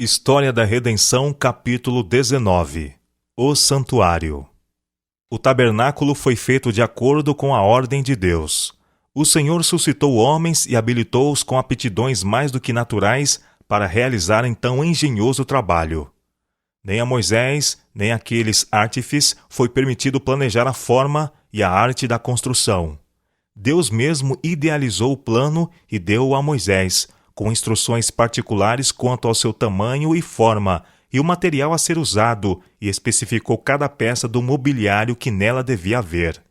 História da Redenção, capítulo 19. O Santuário. O tabernáculo foi feito de acordo com a ordem de Deus. O Senhor suscitou homens e habilitou-os com aptidões mais do que naturais para realizarem tão engenhoso trabalho. Nem a Moisés, nem àqueles artífices foi permitido planejar a forma e a arte da construção. Deus mesmo idealizou o plano e deu-o a Moisés, com instruções particulares quanto ao seu tamanho e forma, e o material a ser usado, e especificou cada peça do mobiliário que nela devia haver.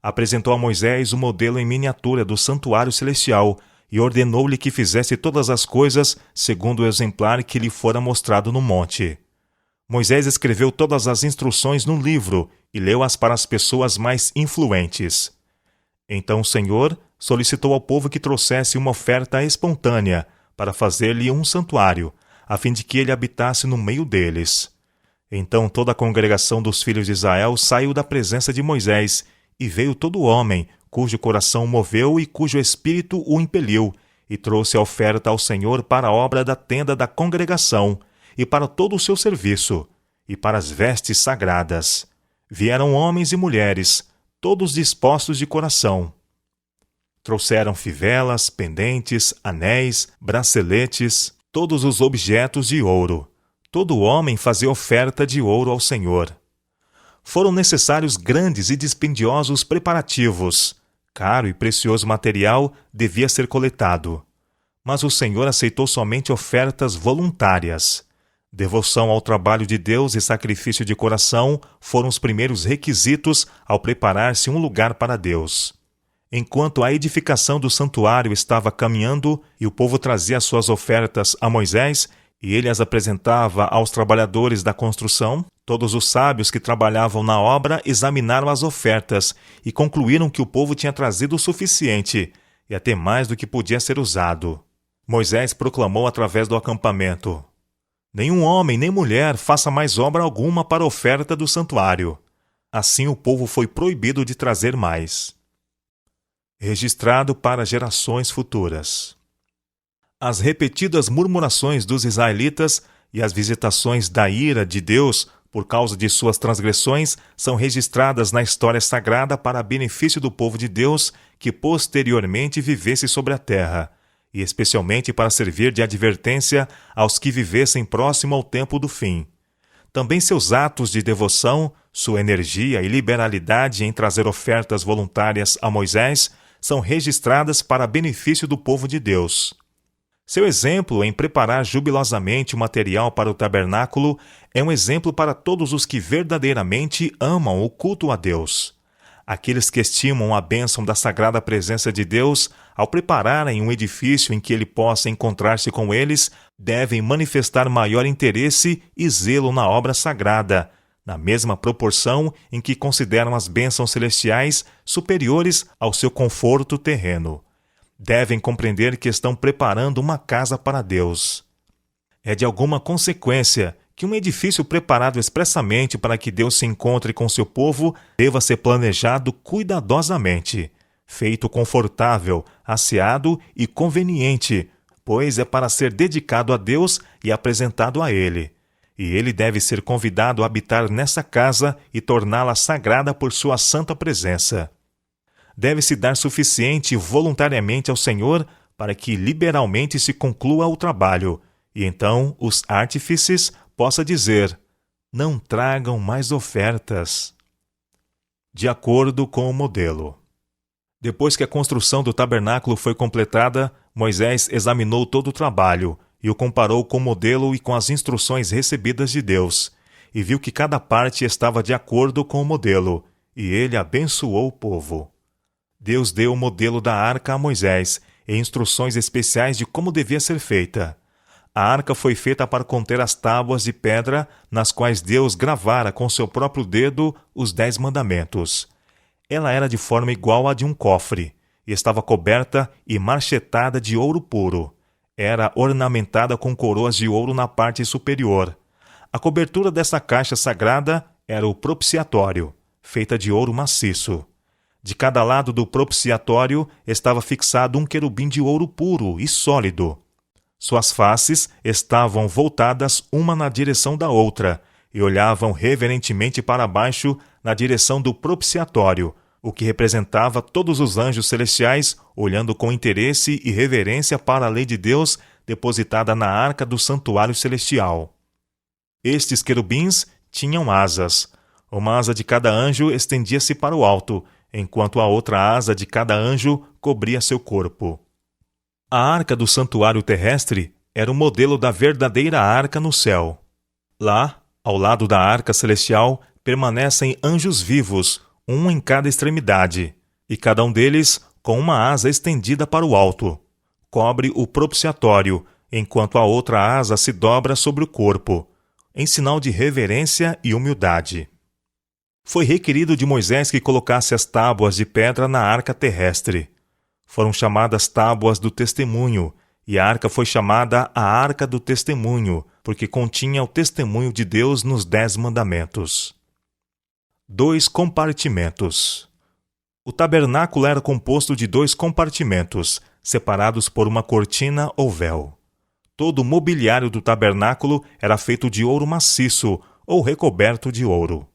Apresentou a Moisés o modelo em miniatura do santuário celestial, e ordenou-lhe que fizesse todas as coisas segundo o exemplar que lhe fora mostrado no monte. Moisés escreveu todas as instruções num livro, e leu-as para as pessoas mais influentes. Então o Senhor solicitou ao povo que trouxesse uma oferta espontânea para fazer-lhe um santuário, a fim de que ele habitasse no meio deles. Então toda a congregação dos filhos de Israel saiu da presença de Moisés, e veio todo homem, cujo coração o moveu e cujo espírito o impeliu, e trouxe a oferta ao Senhor para a obra da tenda da congregação, e para todo o seu serviço, e para as vestes sagradas. Vieram homens e mulheres, todos dispostos de coração. Trouxeram fivelas, pendentes, anéis, braceletes, todos os objetos de ouro. Todo homem fazia oferta de ouro ao Senhor. Foram necessários grandes e dispendiosos preparativos. Caro e precioso material devia ser coletado. Mas o Senhor aceitou somente ofertas voluntárias. Devoção ao trabalho de Deus e sacrifício de coração foram os primeiros requisitos ao preparar-se um lugar para Deus. Enquanto a edificação do santuário estava caminhando e o povo trazia suas ofertas a Moisés, e ele as apresentava aos trabalhadores da construção, todos os sábios que trabalhavam na obra examinaram as ofertas e concluíram que o povo tinha trazido o suficiente, e até mais do que podia ser usado. Moisés proclamou através do acampamento: nenhum homem nem mulher faça mais obra alguma para a oferta do santuário. Assim o povo foi proibido de trazer mais. Registrado para gerações futuras. As repetidas murmurações dos israelitas e as visitações da ira de Deus por causa de suas transgressões são registradas na história sagrada para benefício do povo de Deus que posteriormente vivesse sobre a terra, e especialmente para servir de advertência aos que vivessem próximo ao tempo do fim. Também seus atos de devoção, sua energia e liberalidade em trazer ofertas voluntárias a Moisés são registradas para benefício do povo de Deus. Seu exemplo em preparar jubilosamente o material para o tabernáculo é um exemplo para todos os que verdadeiramente amam o culto a Deus. Aqueles que estimam a bênção da sagrada presença de Deus, ao prepararem um edifício em que ele possa encontrar-se com eles, devem manifestar maior interesse e zelo na obra sagrada, na mesma proporção em que consideram as bênçãos celestiais superiores ao seu conforto terreno. Devem compreender que estão preparando uma casa para Deus. É de alguma consequência que um edifício preparado expressamente para que Deus se encontre com seu povo deva ser planejado cuidadosamente, feito confortável, asseado e conveniente, pois é para ser dedicado a Deus e apresentado a Ele. E ele deve ser convidado a habitar nessa casa e torná-la sagrada por sua santa presença. Deve-se dar suficiente voluntariamente ao Senhor para que liberalmente se conclua o trabalho, e então os artífices possam dizer: não tragam mais ofertas. De acordo com o modelo. Depois que a construção do tabernáculo foi completada, Moisés examinou todo o trabalho, e o comparou com o modelo e com as instruções recebidas de Deus, e viu que cada parte estava de acordo com o modelo, e ele abençoou o povo. Deus deu o modelo da arca a Moisés, e instruções especiais de como devia ser feita. A arca foi feita para conter as tábuas de pedra, nas quais Deus gravara com seu próprio dedo os 10 mandamentos. Ela era de forma igual à de um cofre, e estava coberta e marchetada de ouro puro. Era ornamentada com coroas de ouro na parte superior. A cobertura dessa caixa sagrada era o propiciatório, feita de ouro maciço. De cada lado do propiciatório estava fixado um querubim de ouro puro e sólido. Suas faces estavam voltadas uma na direção da outra, e olhavam reverentemente para baixo na direção do propiciatório, o que representava todos os anjos celestiais olhando com interesse e reverência para a lei de Deus depositada na arca do santuário celestial. Estes querubins tinham asas. Uma asa de cada anjo estendia-se para o alto, enquanto a outra asa de cada anjo cobria seu corpo. A arca do santuário terrestre era o modelo da verdadeira arca no céu. Lá, ao lado da arca celestial, permanecem anjos vivos, um em cada extremidade, e cada um deles com uma asa estendida para o alto. Cobre o propiciatório, enquanto a outra asa se dobra sobre o corpo, em sinal de reverência e humildade. Foi requerido de Moisés que colocasse as tábuas de pedra na arca terrestre. Foram chamadas tábuas do testemunho, e a arca foi chamada a Arca do Testemunho, porque continha o testemunho de Deus nos 10 mandamentos. 2 compartimentos. O tabernáculo era composto de 2 compartimentos, separados por uma cortina ou véu. Todo o mobiliário do tabernáculo era feito de ouro maciço ou recoberto de ouro.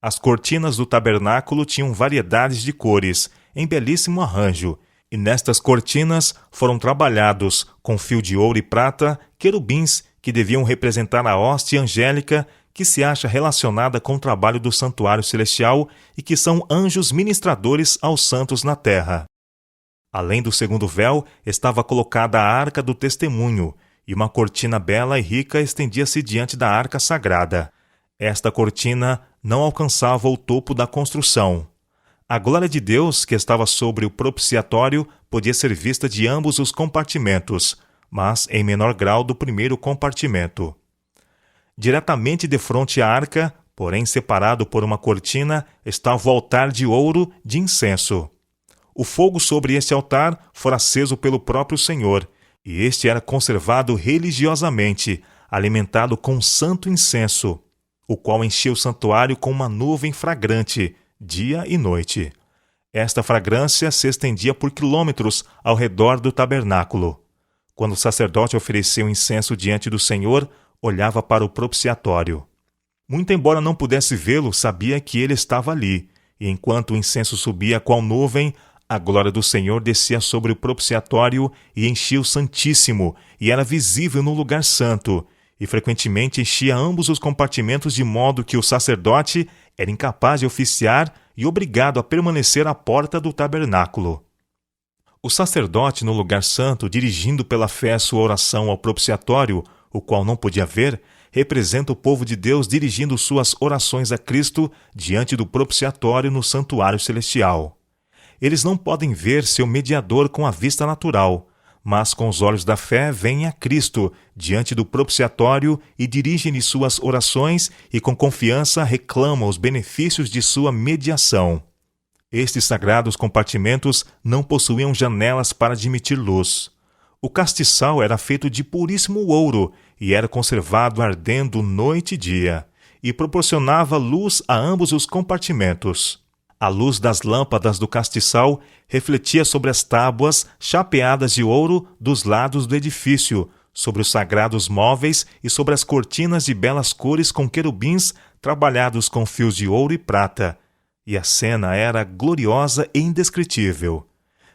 As cortinas do tabernáculo tinham variedades de cores, em belíssimo arranjo, e nestas cortinas foram trabalhados, com fio de ouro e prata, querubins que deviam representar a hoste angélica que se acha relacionada com o trabalho do santuário celestial e que são anjos ministradores aos santos na terra. Além do segundo véu, estava colocada a arca do testemunho, e uma cortina bela e rica estendia-se diante da arca sagrada. Esta cortina não alcançava o topo da construção. A glória de Deus, que estava sobre o propiciatório, podia ser vista de ambos os compartimentos, mas em menor grau do primeiro compartimento. Diretamente defronte à arca, porém separado por uma cortina, estava o altar de ouro de incenso. O fogo sobre este altar fora aceso pelo próprio Senhor, e este era conservado religiosamente, alimentado com santo incenso, o qual enchia o santuário com uma nuvem fragrante, dia e noite. Esta fragrância se estendia por quilômetros ao redor do tabernáculo. Quando o sacerdote oferecia o incenso diante do Senhor, olhava para o propiciatório. Muito embora não pudesse vê-lo, sabia que ele estava ali, e enquanto o incenso subia qual nuvem, a glória do Senhor descia sobre o propiciatório e enchia o Santíssimo, e era visível no lugar santo, e frequentemente enchia ambos os compartimentos de modo que o sacerdote era incapaz de oficiar e obrigado a permanecer à porta do tabernáculo. O sacerdote no lugar santo, dirigindo pela fé sua oração ao propiciatório, o qual não podia ver, representa o povo de Deus dirigindo suas orações a Cristo diante do propiciatório no santuário celestial. Eles não podem ver seu mediador com a vista natural, mas com os olhos da fé veem a Cristo diante do propiciatório e dirigem-lhe suas orações e com confiança reclamam os benefícios de sua mediação. Estes sagrados compartimentos não possuíam janelas para admitir luz. O castiçal era feito de puríssimo ouro e era conservado ardendo noite e dia, e proporcionava luz a ambos os compartimentos. A luz das lâmpadas do castiçal refletia sobre as tábuas chapeadas de ouro dos lados do edifício, sobre os sagrados móveis e sobre as cortinas de belas cores com querubins trabalhados com fios de ouro e prata. E a cena era gloriosa e indescritível.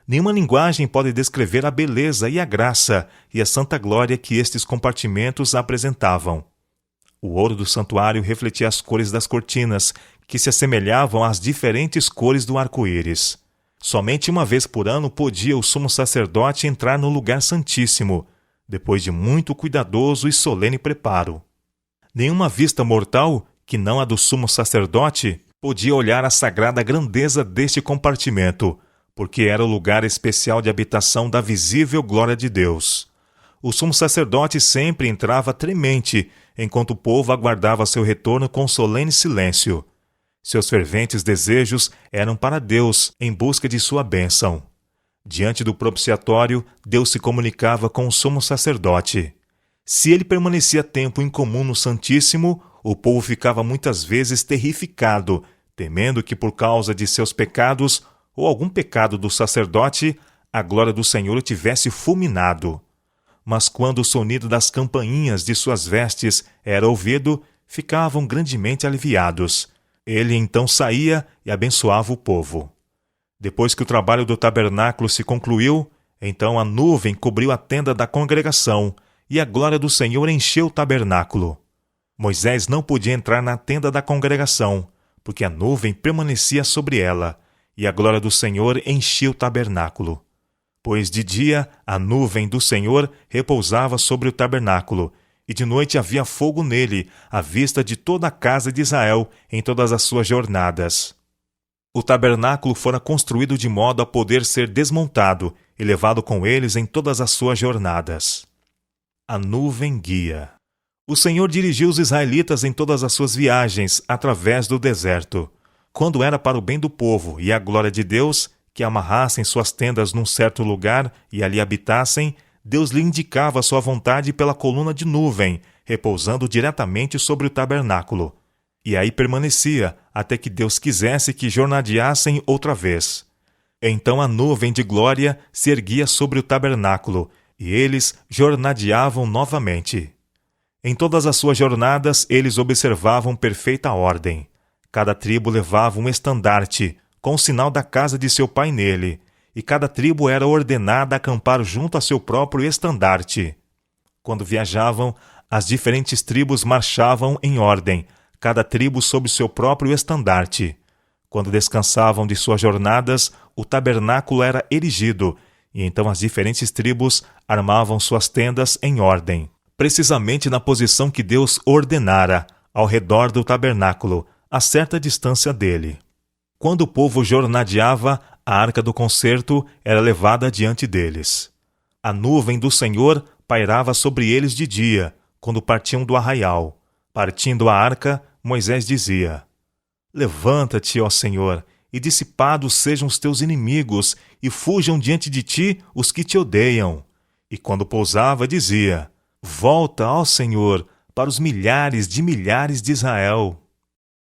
Nenhuma linguagem pode descrever a beleza e a graça e a santa glória que estes compartimentos apresentavam. O ouro do santuário refletia as cores das cortinas, que se assemelhavam às diferentes cores do arco-íris. Somente uma vez por ano podia o sumo sacerdote entrar no lugar santíssimo, depois de muito cuidadoso e solene preparo. Nenhuma vista mortal, que não a do sumo sacerdote, podia olhar a sagrada grandeza deste compartimento, porque era o lugar especial de habitação da visível glória de Deus. O sumo sacerdote sempre entrava tremente, enquanto o povo aguardava seu retorno com solene silêncio. Seus ferventes desejos eram para Deus, em busca de sua bênção. Diante do propiciatório, Deus se comunicava com o sumo sacerdote. Se ele permanecia tempo incomum no Santíssimo, o povo ficava muitas vezes terrificado, temendo que por causa de seus pecados, ou algum pecado do sacerdote, a glória do Senhor o tivesse fulminado. mas quando o sonido das campainhas de suas vestes era ouvido, ficavam grandemente aliviados. Ele então saía e abençoava o povo. Depois que o trabalho do tabernáculo se concluiu, então a nuvem cobriu a tenda da congregação, e a glória do Senhor encheu o tabernáculo. Moisés não podia entrar na tenda da congregação, porque a nuvem permanecia sobre ela, e a glória do Senhor enchia o tabernáculo. Pois de dia a nuvem do Senhor repousava sobre o tabernáculo, e de noite havia fogo nele, à vista de toda a casa de Israel em todas as suas jornadas. O tabernáculo fora construído de modo a poder ser desmontado e levado com eles em todas as suas jornadas. A nuvem guia. O Senhor dirigiu os israelitas em todas as suas viagens através do deserto. Quando era para o bem do povo e a glória de Deus, que amarrassem suas tendas num certo lugar e ali habitassem, Deus lhe indicava sua vontade pela coluna de nuvem, repousando diretamente sobre o tabernáculo. E aí permanecia, até que Deus quisesse que jornadeassem outra vez. Então a nuvem de glória se erguia sobre o tabernáculo, e eles jornadeavam novamente. Em todas as suas jornadas, eles observavam perfeita ordem. Cada tribo levava um estandarte, com o sinal da casa de seu pai nele, e cada tribo era ordenada a acampar junto a seu próprio estandarte. Quando viajavam, as diferentes tribos marchavam em ordem, cada tribo sob seu próprio estandarte. Quando descansavam de suas jornadas, o tabernáculo era erigido, e então as diferentes tribos armavam suas tendas em ordem, precisamente na posição que Deus ordenara, ao redor do tabernáculo, a certa distância dele. Quando o povo jornadeava, a arca do concerto era levada diante deles. A nuvem do Senhor pairava sobre eles de dia, quando partiam do arraial. Partindo a arca, Moisés dizia: Levanta-te, ó Senhor, e dissipados sejam os teus inimigos, e fujam diante de ti os que te odeiam. E quando pousava, dizia: Volta, ó Senhor, para os milhares de Israel.